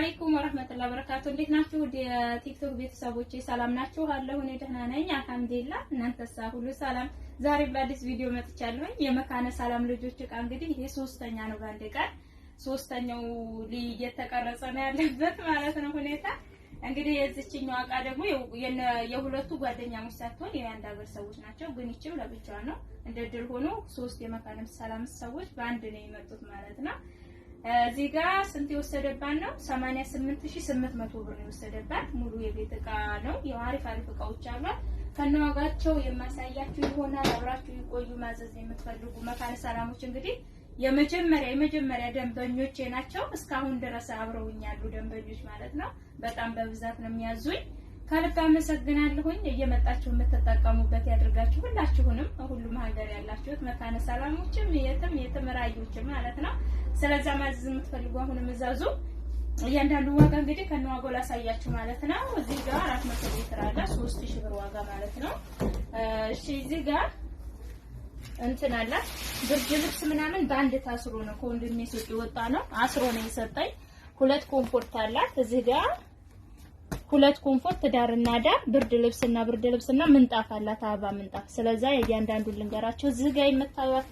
አለይኩም ወራህመቱላሂ ወበረካቱ። እንዴት ናችሁ? የቲክቶክ ቤተሰቦቼ ሰላም ናችሁ? አለሁ እኔ ደህና ነኝ አልሐምዱሊላህ። እናንተሳ ሁሉ ሰላም? ዛሬ በአዲስ ቪዲዮ መጥቻለሁ። የመካነ ሰላም ልጆች ዕቃ እንግዲህ ይሄ ሶስተኛ ነው። በአንድ ቀን ሶስተኛው እየተቀረጸ ነው ያለበት ማለት ነው ሁኔታ። እንግዲህ የዚህኛው ዕቃ ደግሞ የሁለቱ ጓደኛሞች ሳትሆን የአንድ ሀገር ሰዎች ናቸው። ግን ይችው ለብቻዋ ነው። እንደ ድል ሆኖ ሶስት የመካነ ሰላም ሰዎች በአንድ ነው የመጡት ማለት ነው። እዚህ ጋር ስንት የወሰደባት ነው? 88800 ብር ነው የወሰደባት። ሙሉ የቤት ዕቃ ነው። የአሪፍ ዕቃዎች አሏት። ከነዋጋቸው የማሳያችሁ ይሆናል። አብራችሁ ይቆዩ። ማዘዝ የምትፈልጉ መካነ ሰላሞች እንግዲህ የመጀመሪያ ደንበኞቼ ናቸው። እስካሁን ድረስ አብረውኛሉ ደንበኞች ማለት ነው። በጣም በብዛት ነው የሚያዙኝ። ከልብ አመሰግናለሁኝ። እየመጣችሁ የምትጠቀሙበት ያድርጋችሁ። ሁላችሁንም ሁሉም ሀገር ያላችሁት መካነ ሰላሞችም የትም ራዮችም ማለት ነው። ስለዚህ ማዘዝ የምትፈልጉ አሁንም እዛዙ። እያንዳንዱ ዋጋ እንግዲህ ከነዋጋው ላሳያችሁ ማለት ነው። እዚህ ጋር 400 ሊትር አለ 3000 ብር ዋጋ ማለት ነው። እሺ እዚህ ጋር እንትን አለ ብርድ ልብስ ምናምን በአንድ ታስሮ ነው ከወንድሜ ሱቅ የወጣ ነው። አስሮ ነው የሰጠኝ። ሁለት ኮምፎርት አላት እዚህ ጋር ሁለት ኮምፎርት ዳርና ዳር ብርድ ልብስና ምንጣፍ አላት አበባ ምንጣፍ። ስለዚህ እያንዳንዱን ልንገራቸው። እዚህ ጋር የምታዩት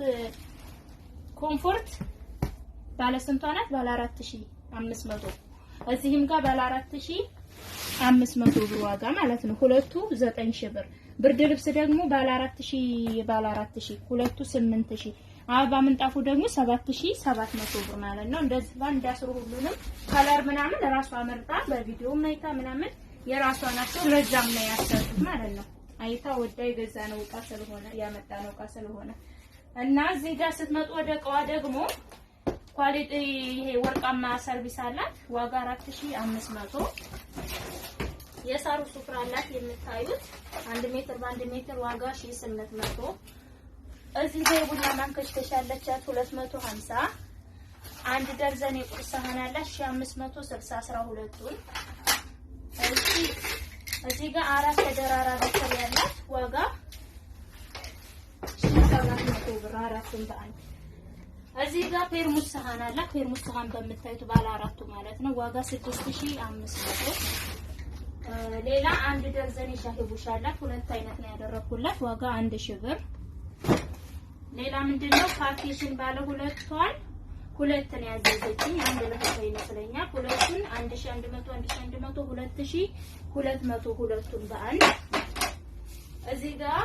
ኮምፎርት ባለ ስንቷ ናት? ባለ 4500። እዚህም ጋር ባለ 4500 ብር ዋጋ ማለት ነው። ሁለቱ 9000 ብር። ብርድ ልብስ ደግሞ ባለ 4000 ሁለቱ 8000። አበባ ምንጣፉ ደግሞ 7700 ብር ማለት ነው። እንደዚህ ባንድ ያስሩ። ሁሉንም ከለር ምናምን ራሷ መርጣ በቪዲዮ ማይታ ምናምን የራሷ ናቸው። ለዛም ነው ያሰሩት ማለት ነው። አይታ ወዳ የገዛ ነው ዕቃ ስለሆነ ያመጣ ነው ዕቃ ስለሆነ እና እዚህ ጋር ስትመጡ ወደ ዕቃዋ ደግሞ ኳሊቲ ይሄ ወርቃማ ሰርቪስ አላት። ዋጋ 4500። የሳሩ ሱፍራ አላት የምታዩት 1 ሜትር በ1 ሜትር ዋጋ 1800። እዚህ ጋር ቡና ማንከሽከሽ ያለቻት 250። አንድ ደርዘን የቁርስ ሳህን አላት 1560 12ቱን። እዚህ ጋር አራት ተደራራቢ ትሪ ያላት ዋጋ 1700 ብር አራቱን በአንድ። እዚህ ጋር ፔርሙስ ሳህን አላት። ፔርሙስ ሳህን በምታዩት ባለ አራቱ ማለት ነው ዋጋ 6500። ሌላ አንድ ደርዘን የሻሂ ቡሽ አላት። ሁለት አይነት ነው ያደረኩላት ዋጋ 1000 ብር። ሌላ ምንድነው ፓርቲሽን ባለ ሁለቷን ሁለት ነው ያዘዘችኝ። አንድ ለፈታ ይመስለኛል። ሁለቱን 1100 2200 ሁለቱን በአንድ። እዚህ ጋር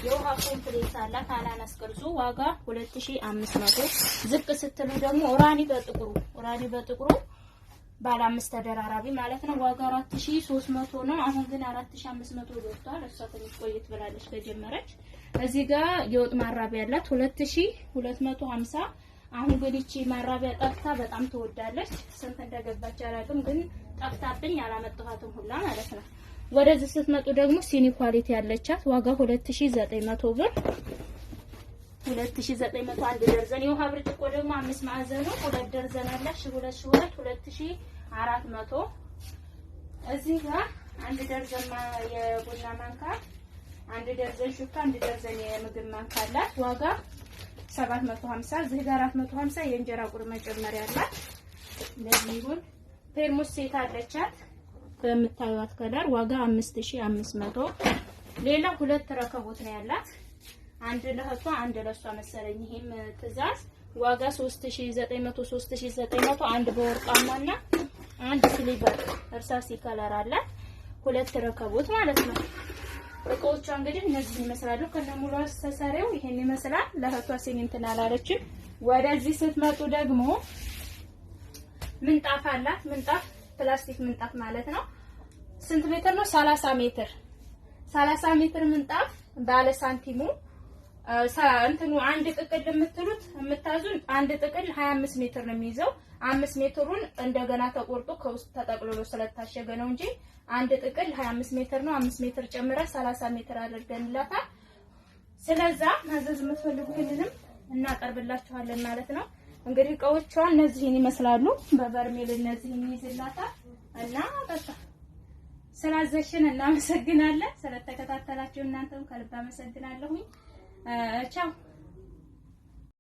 የውሃ ኮምፕሌት አላት አናናስ ቅርጹ ዋጋ 2500። ዝቅ ስትሉ ደግሞ ኦራኒ በጥቁሩ ባለ 5 ተደራራቢ ማለት ነው ዋጋ 4300 ነው። አሁን ግን 4500 ወጥቷል። እሷ ትንሽ ቆየት ብላለች ከጀመረች። እዚህ ጋር የወጥ ማራቢያ ያላት 2250። አሁን ግን እቺ ማራቢያ ጠፍታ በጣም ትወዳለች። ስንት እንደገባች አላውቅም፣ ግን ጠፍታብኝ አላመጣኋትም ሁላ ማለት ነው። ወደዚህ ስትመጡ ደግሞ ሲኒ ኳሊቲ ያለቻት ዋጋ 2900 ብር። 2900 አንድ ደርዘን። የውሃ ብርጭቆ ደግሞ 5 ማዕዘኑ 2 ደርዘን አላት 2400። እዚህ ጋር አንድ ደርዘን የቡና ማንካ፣ አንድ ደርዘን ሹካ፣ አንድ ደርዘን የምግብ ማንካ አላት ዋጋ 750። እዚህ ጋር 450 የእንጀራ ቁር መጨመሪያ አላት። ለዚህ ይሁን። ፔርሙስ ሴት አለቻት በምታዩት ከለር ዋጋ 5500። ሌላ ሁለት ረከቦት ነው ያላት። አንድ ለህቷ አንድ ለሷ መሰለኝ። ይሄም ትዕዛዝ ዋጋ 3900 አንድ በወርቃማና አንድ ሲሊቨር እርሳሲ ከለር አላት። ሁለት ረከቦት ማለት ነው። እቃዎቿ እንግዲህ እነዚህ ይመስላሉ። ከነሙሉ አስተሳሪው ይሄን ይመስላል። ለህቷ ሲኒ እንትን አላለችም። ወደዚህ ስትመጡ ደግሞ ምንጣፍ አላት። ምንጣፍ ፕላስቲክ ምንጣፍ ማለት ነው። ስንት ሜትር ነው? 30 ሜትር ምንጣፍ ባለ ሳንቲሙ እንትኑ አንድ ጥቅል የምታዙን አንድ ጥቅል 25 ሜትር ነው የሚይዘው። 5 ሜትሩን እንደገና ተቆርጦ ከውስጥ ተጠቅልሎ ስለታሸገ ነው እንጂ አንድ ጥቅል 25 ሜትር ነው። 5 ሜትር ጨምራ 30 ሜትር አድርገንላታል። ስለዚህ ማዘዝ የምትፈልጉትንም እናቀርብላችኋለን ማለት ነው። እንግዲህ እቃዎቿ እነዚህን ይመስላሉ። በበርሜል እነዚህን ይይዝላታል እና በቃ ስላዘሽን እናመሰግናለን። ስለተከታተላችሁ እናንተም ከልብ አመሰግናለሁኝ። ቻው